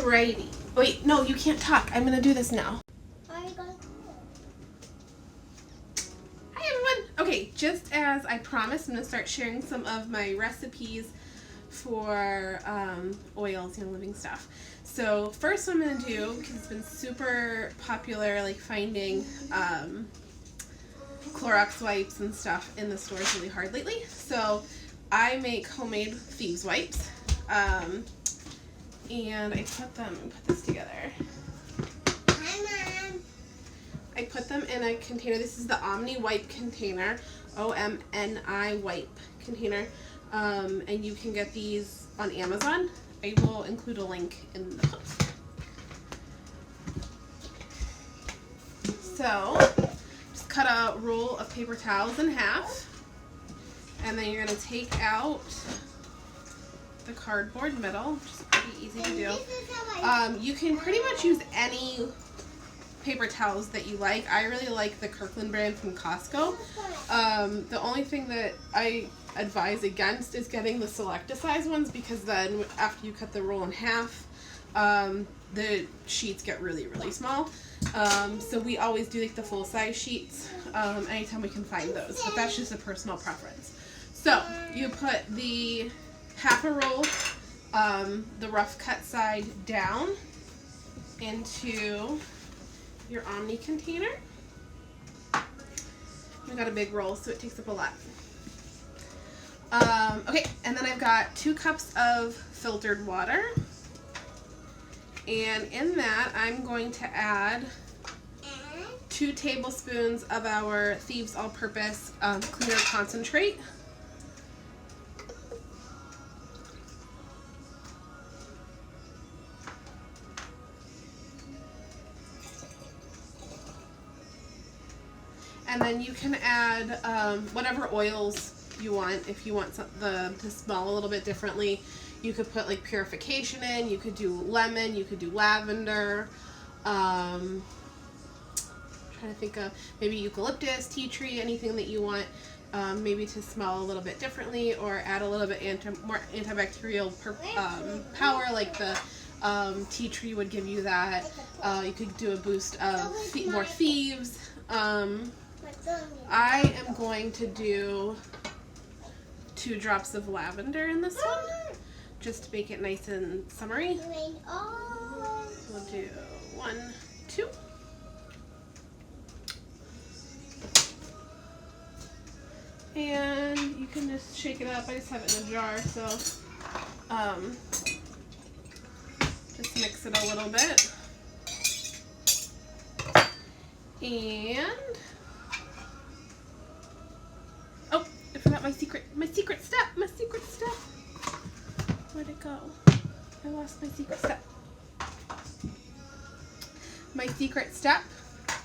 Alrighty. Wait, no, you can't talk. I'm gonna do this now. Hi everyone. Okay, just as I promised, I'm gonna start sharing some of my recipes for oils, living stuff. So first what I'm gonna do, because it's been super popular, like finding Clorox wipes and stuff in the stores really hard lately. So I make homemade Thieves wipes. And I put this together. Hi, Mom. I put them in a container. This is the Omni wipe container, OMNI wipe container. And you can get these on Amazon. I will include a link in the post. So, just cut a roll of paper towels in half. And then you're going to take out the cardboard middle, which is pretty easy to do. You can pretty much use any paper towels that you like. I really like the Kirkland brand from Costco. The only thing that I advise against is getting the Selecta size ones, because then after you cut the roll in half, the sheets get really, really small. So we always do like the full size sheets anytime we can find those, but that's just a personal preference. So you put the half a roll, the rough cut side down into your Omni container. I've got a big roll, so it takes up a lot. Okay, and then I've got 2 cups of filtered water. And in that, I'm going to add 2 tablespoons of our Thieves All-Purpose Cleaner Concentrate. And then you can add whatever oils you want. If you want to smell a little bit differently, you could put like purification in. You could do lemon. You could do lavender. Trying to think of maybe eucalyptus, tea tree, anything that you want maybe to smell a little bit differently, or add a little bit more antibacterial power, like the tea tree would give you that. You could do a boost of more Thieves. I am going to do 2 drops of lavender in this one, just to make it nice and summery. We'll do 1, 2. And you can just shake it up. I just have it in a jar, so just mix it a little bit. And oh, I forgot my secret step. Where'd it go? I lost my secret step. My secret step,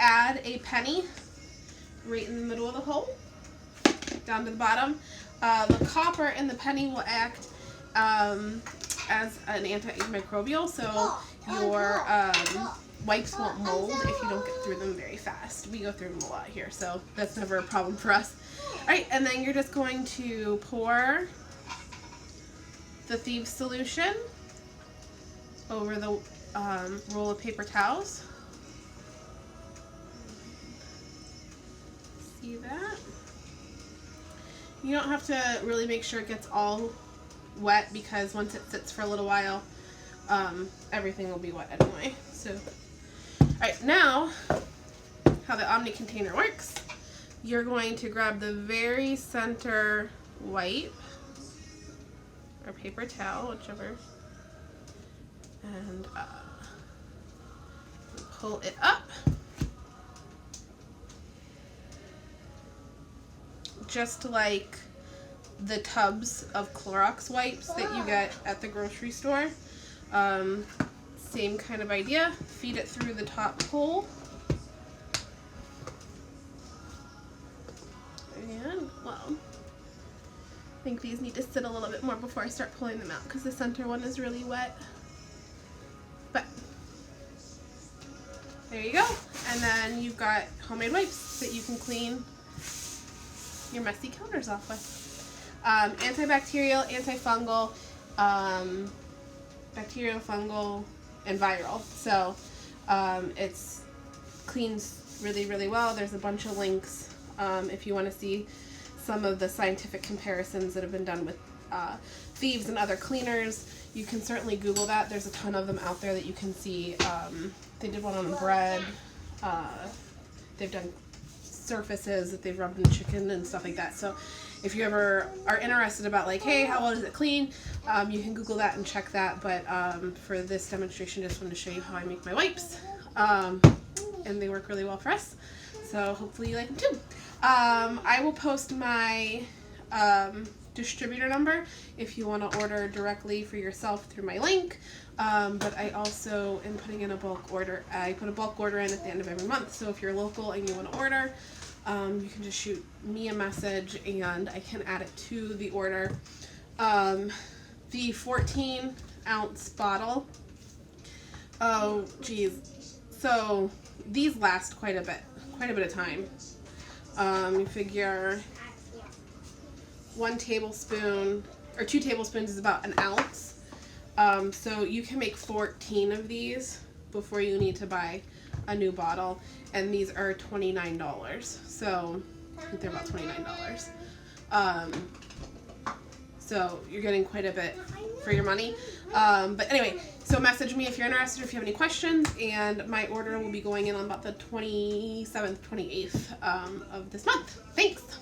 add a penny right in the middle of the hole, down to the bottom. The copper in the penny will act as an antimicrobial, so your wipes won't mold if you don't get through them very fast. We go through them a lot here, so that's never a problem for us. Alright, and then you're just going to pour the Thieves solution over the roll of paper towels. See that? You don't have to really make sure it gets all wet, because once it sits for a little while, everything will be wet anyway. So, alright, now how the Omni container works, you're going to grab the very center wipe or paper towel, whichever, and pull it up. Just like the tubs of Clorox wipes that you get at the grocery store. Same kind of idea. Feed it through the top hole. And, well, I think these need to sit a little bit more before I start pulling them out, because the center one is really wet. But there you go. And then you've got homemade wipes that you can clean your messy counters off with. Antibacterial, antifungal, bacterial, fungal, and viral. So it's cleans really, really well. There's a bunch of links if you want to see some of the scientific comparisons that have been done with Thieves and other cleaners. You can certainly Google that. There's a ton of them out there that you can see. They did one on bread. They've done surfaces that they've rubbed in chicken and stuff like that. So if you ever are interested about like, hey, how well does it clean? You can Google that and check that. But for this demonstration, just wanted to show you how I make my wipes. And they work really well for us. So hopefully you like them too. I will post my distributor number if you want to order directly for yourself through my link. But I also am putting in a bulk order. I put a bulk order in at the end of every month. So if you're local and you want to order, you can just shoot me a message and I can add it to the order. The 14-ounce bottle. Oh, geez. So these last quite a bit of time. You figure 1 tablespoon or 2 tablespoons is about an ounce. So you can make 14 of these before you need to buy a new bottle, and these are $29. So I think they're about $29. So you're getting quite a bit for your money. But anyway, so message me if you're interested, if you have any questions, and my order will be going in on about the 27th, 28th of this month. Thanks.